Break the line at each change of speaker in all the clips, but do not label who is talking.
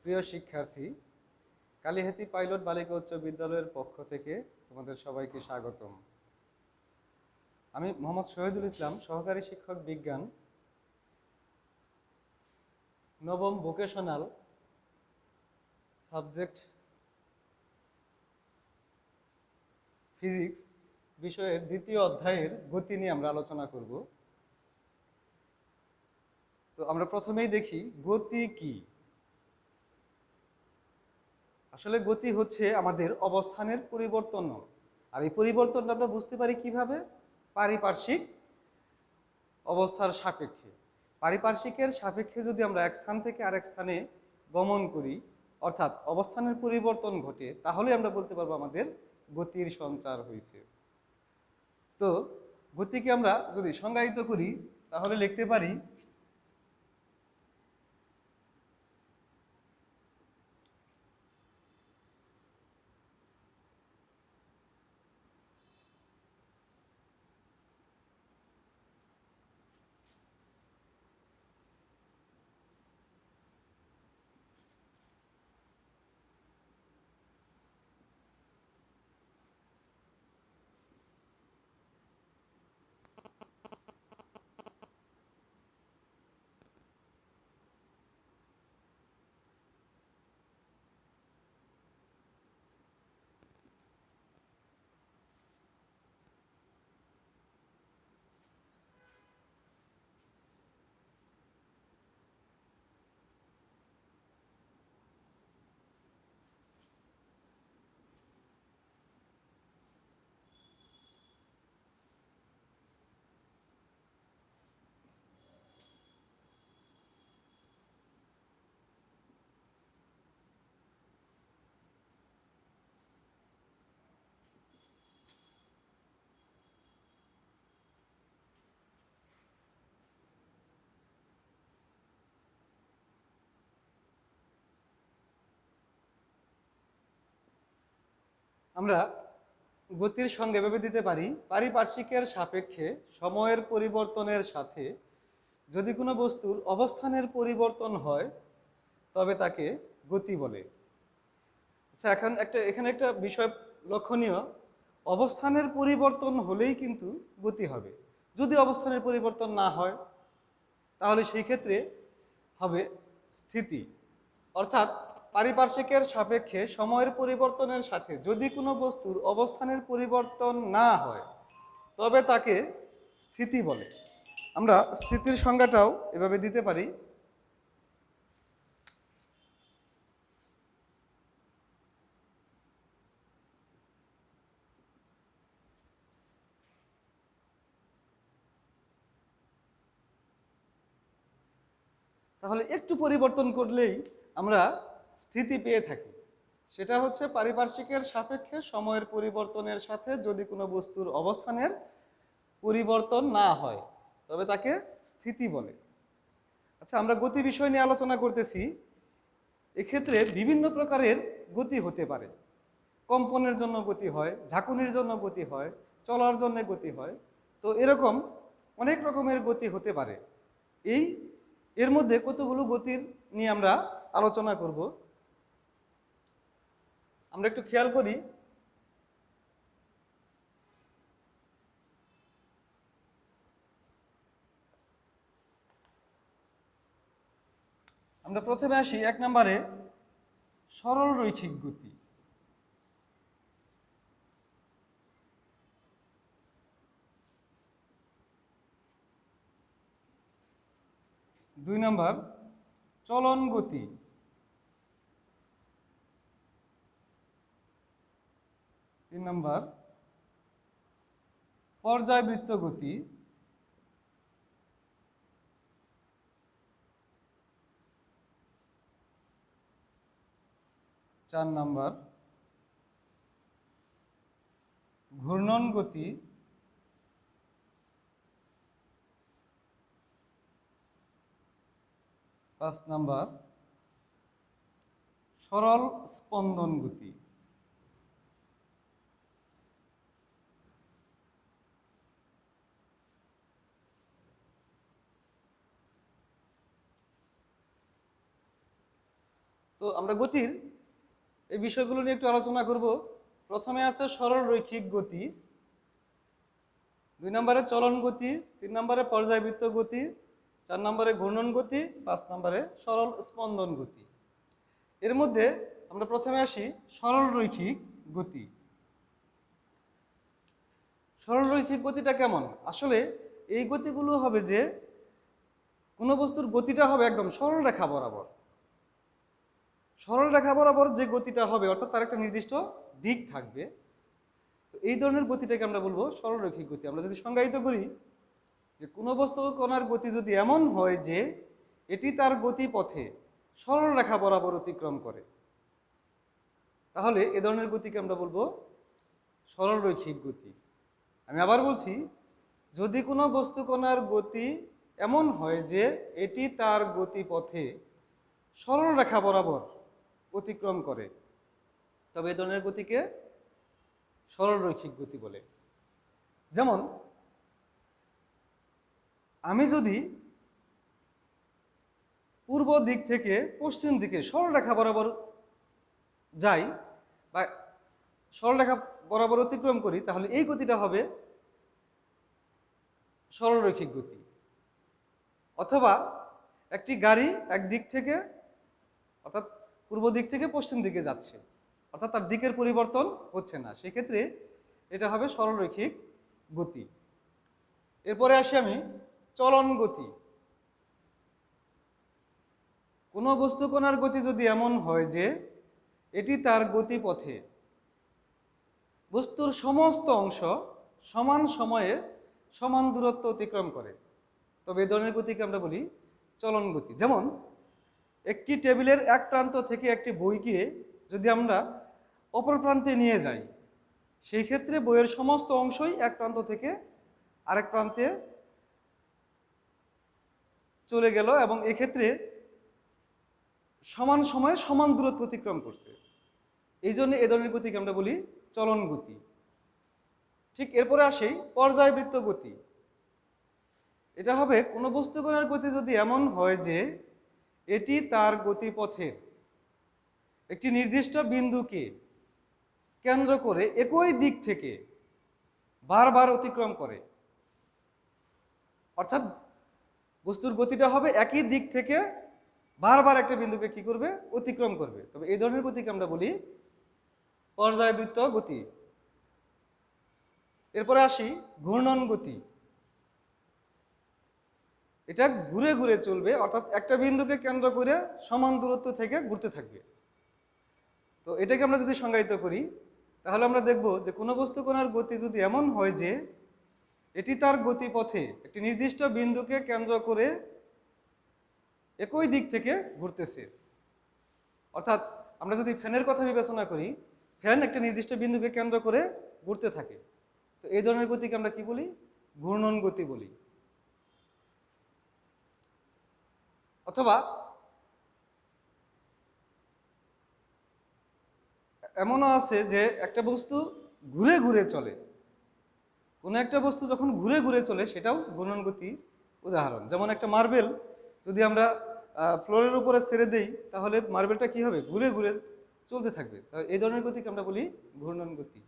প্রিয় শিক্ষার্থী, কালিহাতী পাইলট বালিকা উচ্চ বিদ্যালয়ের পক্ষ থেকে তোমাদের সবাইকে স্বাগতম। আমি মোহাম্মদ শহীদুল ইসলাম, সহকারী শিক্ষক বিজ্ঞান, নবম ভোকেশনাল সাবজেক্ট ফিজিক্স বিষয়ের দ্বিতীয় অধ্যায়ের গতি নিয়ে আমরা আলোচনা করব। তো আমরা প্রথমেই দেখি গতি কি। আসলে গতি হচ্ছে আমাদের অবস্থানের পরিবর্তন, আর এই পরিবর্তনটা আমরা বুঝতে পারি কিভাবে? পারিপার্শ্বিক অবস্থার সাপেক্ষে। পারিপার্শ্বিকের সাপেক্ষে যদি আমরা এক স্থান থেকে আরেক স্থানে গমন করি, অর্থাৎ অবস্থানের পরিবর্তন ঘটে, তাহলে আমরা বলতে পারবো আমাদের গতির সঞ্চার হয়েছে। তো গতিকে আমরা যদি সংজ্ঞায়িত করি তাহলে লিখতে পারি আমরা গতির সংজ্ঞা এভাবে দিতে পারি, পারিপার্শ্বিকের সাপেক্ষে সময়ের পরিবর্তনের সাথে যদি কোনো বস্তুর অবস্থানের পরিবর্তন হয় তবে তাকে গতি বলে। আচ্ছা, এখানে একটা বিষয় লক্ষণীয়, অবস্থানের পরিবর্তন হলেই কিন্তু গতি হবে। যদি অবস্থানের পরিবর্তন না হয় তাহলে সেই ক্ষেত্রে হবে স্থিতি। অর্থাৎ পারিপার্শ্বিকের সাপেক্ষে সময়ের পরিবর্তনের সাথে যদি কোনো বস্তুর অবস্থানের পরিবর্তন না হয় তবে তাকে স্থিতি বলে। আমরা স্থিতির সংজ্ঞাটাও এভাবে দিতে পারি, তাহলে একটু পরিবর্তন করলেই আমরা স্থিতি পেয়ে থাকি। সেটা হচ্ছে পারিপার্শ্বিকের সাপেক্ষে সময়ের পরিবর্তনের সাথে যদি কোনো বস্তুর অবস্থানের পরিবর্তন না হয় তবে তাকে স্থিতি বলে। আচ্ছা, আমরা গতি বিষয় নিয়ে আলোচনা করতেছি। এক্ষেত্রে বিভিন্ন প্রকারের গতি হতে পারে। কম্পনের জন্য গতি হয়, ঝাঁকুনির জন্য গতি হয়, চলার জন্য গতি হয়। তো এরকম অনেক রকমের গতি হতে পারে। এর মধ্যে কতগুলো গতির নিয়ে আমরা আলোচনা করব। আমরা একটু খেয়াল করি, আমরা প্রথমে আসি 1 নম্বরে সরল রৈখিক গতি। 2 নম্বর চলন গতি। 3 নম্বর পর্যায়বৃত্ত গতি। 4 নম্বর ঘূর্ণন গতি। 5 নম্বর সরল স্পন্দন গতি। তো তো আমরা গতির এই বিষয়গুলো নিয়ে একটু আলোচনা করব। প্রথমে আছে সরল রৈখিক গতি, 2 নম্বরে চলন গতি, 3 নম্বরে পর্যায়বৃত্ত গতি, 4 নম্বরে ঘূর্ণন গতি, 5 নম্বরে সরল স্পন্দন গতি। এর মধ্যে আমরা প্রথমে আসি সরল রৈখিক গতি। সরল রৈখিক গতিটা কেমন? আসলে এই গতিগুলো হবে যে কোনো বস্তুর গতিটা হবে একদম সরল রেখা বরাবর। সরল রেখা বরাবর যে গতিটা হবে অর্থাৎ তার একটা নির্দিষ্ট দিক থাকবে। তো এই ধরনের গতিটাকে আমরা বলবো সরল রৈখিক গতি। আমরা যদি সংজ্ঞায়িত করি যে কোনো বস্তু কণার গতি যদি এমন হয় যে এটি তার গতিপথে সরল রেখা বরাবর অতিক্রম করে, তাহলে এ ধরনের গতিকে আমরা বলবো সরল রৈখিক গতি। আমি আবার বলছি, যদি কোনো বস্তু কণার গতি এমন হয় যে এটি তার গতিপথে সরল রেখা বরাবর অতিক্রম করে, তবে এ ধরনের গতিকে সরল রৈখিক গতি বলে। যেমন আমি যদি পূর্ব দিক থেকে পশ্চিম দিকে সরল রেখা বরাবর যাই বা সরল রেখা বরাবর অতিক্রম করি, তাহলে এই গতিটা হবে সরল রৈখিক গতি। অথবা একটি গাড়ি এক দিক থেকে অর্থাৎ পূর্ব দিক থেকে পশ্চিম দিকে যাচ্ছে, অর্থাৎ তার দিকের পরিবর্তন হচ্ছে না, সেক্ষেত্রে এটা হবে সরল রৈখিক গতি। এরপরে আসি আমি চলন গতি। কোনো বস্তু কণার গতি যদি এমন হয় যে এটি তার গতিপথে বস্তুর সমস্ত অংশ সমান সময়ে সমান দূরত্ব অতিক্রম করে, তবে এই ধরনের গতিকে আমরা বলি চলন গতি। যেমন একটি টেবিলের এক প্রান্ত থেকে একটি বইকে যদি আমরা অপর প্রান্তে নিয়ে যাই, সেই ক্ষেত্রে বইয়ের সমস্ত অংশই এক প্রান্ত থেকে আরেক প্রান্তে চলে গেল এবং এক্ষেত্রে সমান সময়ে সমান দূরত্ব অতিক্রম করছে। এই জন্য এ ধরনের গতিকে আমরা বলি চলন গতি। ঠিক এরপরে আসি পর্যায়বৃত্ত গতি। এটা হবে কোনো বস্তু কণার গতি যদি এমন হয় যে এটি তার গতিপথের একটি নির্দিষ্ট বিন্দুকে কেন্দ্র করে একই দিক থেকে বারবার অতিক্রম করে, অর্থাৎ বস্তুর গতিটা হবে একই দিক থেকে বারবার একটা বিন্দুকে কি করবে? অতিক্রম করবে। তবে এই ধরনের গতিকে আমরা বলি পর্যায়বৃত্ত গতি। এরপরে আসি ঘূর্ণন গতি। এটা ঘুরে ঘুরে চলবে, অর্থাৎ একটা বিন্দুকে কেন্দ্র করে সমান দূরত্ব থেকে ঘুরতে থাকবে। তো এটাকে আমরা যদি সংজ্ঞায়িত করি, তাহলে আমরা দেখব যে কোনো বস্তু কণার গতি যদি এমন হয় যে এটি তার গতিপথে একটি নির্দিষ্ট বিন্দুকে কেন্দ্র করে একই দিক থেকে ঘুরতেছে। অর্থাৎ আমরা যদি ফ্যানের কথা বিবেচনা করি, ফ্যান একটা নির্দিষ্ট বিন্দুকে কেন্দ্র করে ঘুরতে থাকে, তো এই ধরনের গতিকে আমরা কি বলি? ঘূর্ণন গতি বলি। অথবা এমনও আছে যে একটা বস্তু ঘুরে ঘুরে চলে, কোনো একটা বস্তু যখন ঘুরে ঘুরে চলে সেটাও ঘূর্ণন গতি উদাহরণ। যেমন একটা মার্বেল যদি আমরা ফ্লোরের উপরে ছেড়ে দেই, তাহলে মার্বেলটা কি হবে? ঘুরে ঘুরে চলতে থাকবে। এই ধরনের গতিকে আমরা বলি ঘূর্ণন গতি।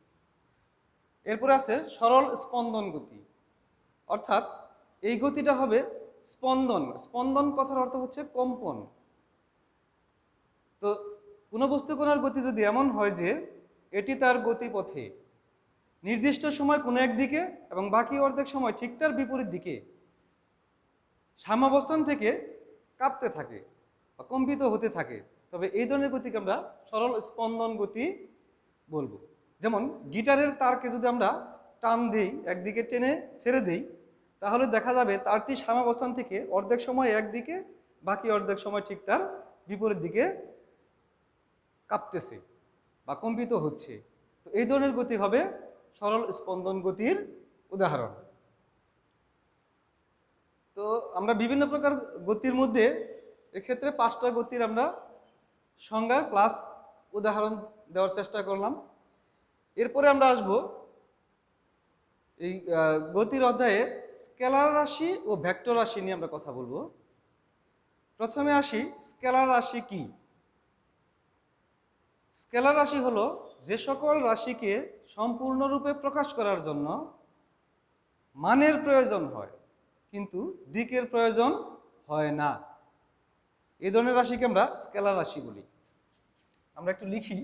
এরপরে আছে সরল স্পন্দন গতি, অর্থাৎ এই গতিটা হবে স্পন্দন। স্পন্দন কথার অর্থ হচ্ছে কম্পন। তো কোনো বস্তু কণার গতি যদি এমন হয় যে এটি তার গতিপথে নির্দিষ্ট সময় কোনো একদিকে এবং বাকি অর্ধেক সময় ঠিক তার বিপরীত দিকে সাম্যাবস্থান থেকে কাঁপতে থাকে বা কম্পিত হতে থাকে, তবে এই ধরনের গতিকে আমরা সরল স্পন্দন গতি বলবো। যেমন গিটারের তারকে যদি আমরা টান দিই, একদিকে টেনে ছেড়ে দিই, তাহলে দেখা যাবে তারটি সাম্যাবস্থান থেকে অর্ধেক সময় একদিকে, বাকি অর্ধেক সময় ঠিক তার বিপরীত দিকে কাঁপতেছে বা কম্পিত হচ্ছে। তো এই ধরনের গতি হবে সরল স্পন্দন গতির উদাহরণ। তো আমরা বিভিন্ন প্রকার গতির মধ্যে এক্ষেত্রে 5টা গতির আমরা সংজ্ঞা প্লাস উদাহরণ দেওয়ার চেষ্টা করলাম। এরপরে আমরা আসব এই গতির অধ্যায়ে স্কেলার রাশি ও ভেক্টর রাশি নিয়ে আমরা কথা বলবো। প্রথমে আসি স্কেলার রাশি কি। স্কেলার রাশি হলো যে সকল রাশিকে সম্পূর্ণরূপে প্রকাশ করার জন্য মানের প্রয়োজন হয় কিন্তু দিকের প্রয়োজন হয় না, এই ধরনের রাশিকে আমরা স্কেলার রাশি বলি। আমরা একটু লিখি।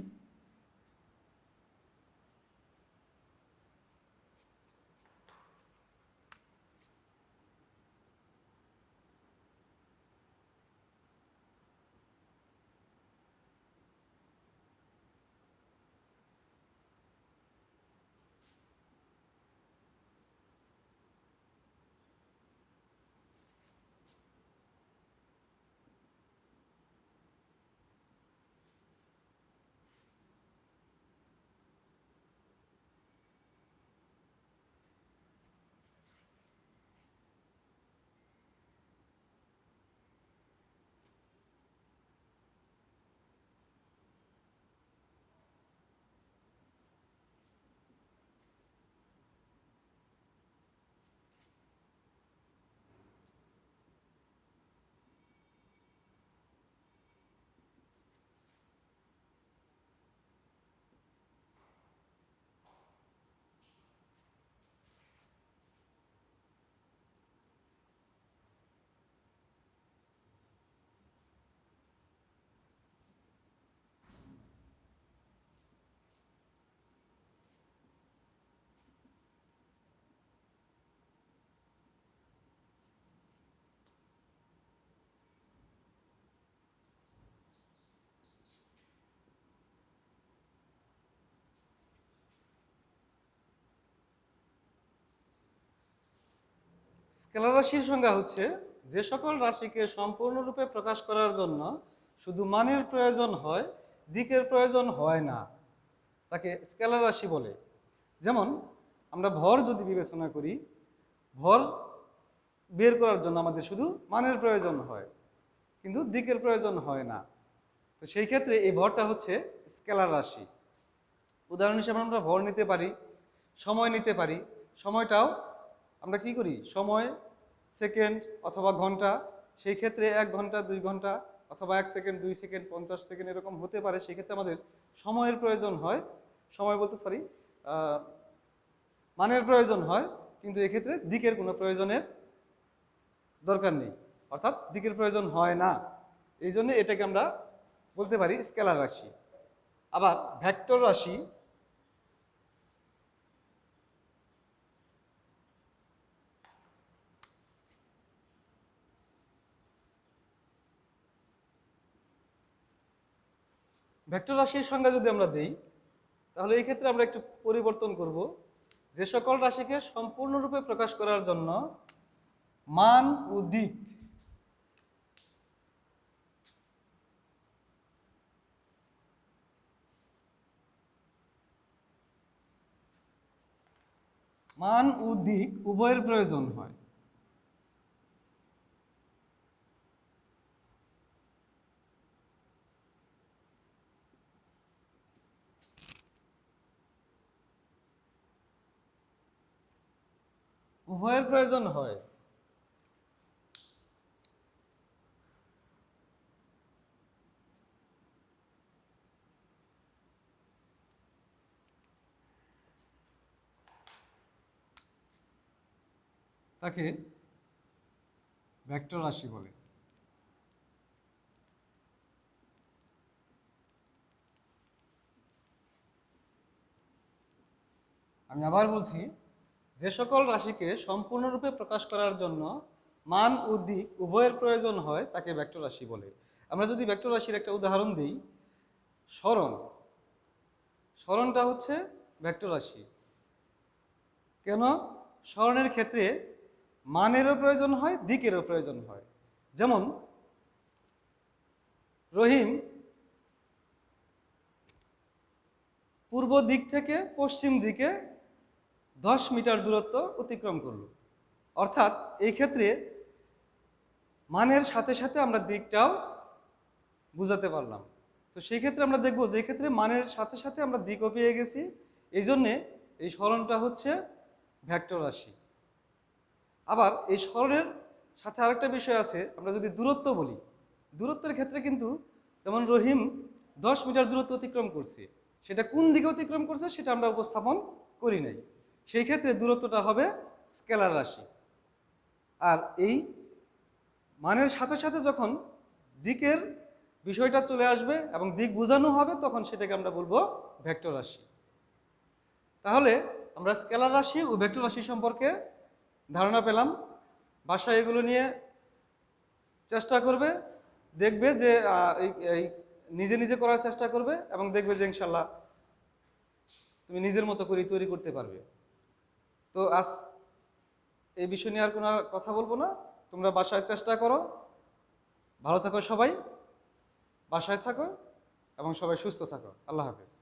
স্কেলার রাশির সংজ্ঞা হচ্ছে যে সকল রাশিকে সম্পূর্ণরূপে প্রকাশ করার জন্য শুধু মানের প্রয়োজন হয়, দিকের প্রয়োজন হয় না, তাকে স্কেলার রাশি বলে। যেমন আমরা ভর যদি বিবেচনা করি, ভর বের করার জন্য আমাদের শুধু মানের প্রয়োজন হয় কিন্তু দিকের প্রয়োজন হয় না। তো সেই ক্ষেত্রে এই ভরটা হচ্ছে স্কেলার রাশি। উদাহরণ হিসেবে আমরা ভর নিতে পারি, সময় নিতে পারি। সময়টাও আমরা কি করি, সময় সেকেন্ড অথবা ঘন্টা, সেই ক্ষেত্রে 1 ঘন্টা 2 ঘন্টা অথবা 1 সেকেন্ড 2 সেকেন্ড 50 সেকেন্ড এরকম হতে পারে। সেই ক্ষেত্রে আমাদের সময়ের প্রয়োজন হয়, সময় বলতে সরি মানের প্রয়োজন হয়, কিন্তু এক্ষেত্রে দিকের কোনো প্রয়োজনের দরকার নেই, অর্থাৎ দিকের প্রয়োজন হয় না। এই জন্য এটাকে আমরা বলতে পারি স্কেলার রাশি। আবার ভেক্টর রাশি, ভেক্টর রাশির সংজ্ঞা যদি আমরা দেই তাহলে এই ক্ষেত্রে আমরা একটু পরিবর্তন করব। যে সকল রাশিকে সম্পূর্ণরূপে প্রকাশ করার জন্য মান ও দিক উভয়ের প্রয়োজন হয়। উভয়ের প্রয়োজন হয়। তাকে ভেক্টর রাশি বলে। আমি আবার বলছি, যে সকল রাশিকে সম্পূর্ণরূপে প্রকাশ করার জন্য মান ও দিক উভয়ের প্রয়োজন হয় তাকে ভেক্টর রাশি বলে। আমরা যদি ভেক্টর রাশির একটা উদাহরণ দিই, সরণ, সরণটা হচ্ছে ভেক্টর রাশি। কেন? সরণের ক্ষেত্রে মানেরও প্রয়োজন হয়, দিকেরও প্রয়োজন হয়। যেমন রহিম পূর্ব দিক থেকে পশ্চিম দিকে 10 মিটার দূরত্ব অতিক্রম করলো, অর্থাৎ এই ক্ষেত্রে মানের সাথে সাথে আমরা দিকটাও বুঝাতে পারলাম। তো সেই ক্ষেত্রে আমরা দেখব যে ক্ষেত্রে মানের সাথে সাথে আমরা দিকও পেয়ে গেছি, এই জন্যে এই সরণটা হচ্ছে ভেক্টর রাশি। আবার এই সরণের সাথে আরেকটা বিষয় আছে, আমরা যদি দূরত্ব বলি, দূরত্বের ক্ষেত্রে কিন্তু যেমন রহিম 10 মিটার দূরত্ব অতিক্রম করছে, সেটা কোন দিকে অতিক্রম করছে সেটা আমরা উপস্থাপন করি নাই। সেই ক্ষেত্রে দূরত্বটা হবে স্কেলার রাশি। আর এই মানের সাথে সাথে যখন দিকের বিষয়টা চলে আসবে এবং দিক বোঝানো হবে, তখন সেটাকে আমরা বলবো ভেক্টর রাশি। তাহলে আমরা স্কেলার রাশি ও ভেক্টর রাশি সম্পর্কে ধারণা পেলাম। বাসায় এগুলো নিয়ে চেষ্টা করবে, দেখবে যে এই নিজে নিজে করার চেষ্টা করবে এবং দেখবে যে ইনশাল্লাহ তুমি নিজের মতো করে তৈরি করতে পারবে। তো আজ এই বিষয় নিয়ে আর কোনো কথা বলবো না। তোমরা বাসায় চেষ্টা করো। ভালো থাকো সবাই, বাসায় থাকো এবং সবাই সুস্থ থাকো। আল্লাহ হাফেজ।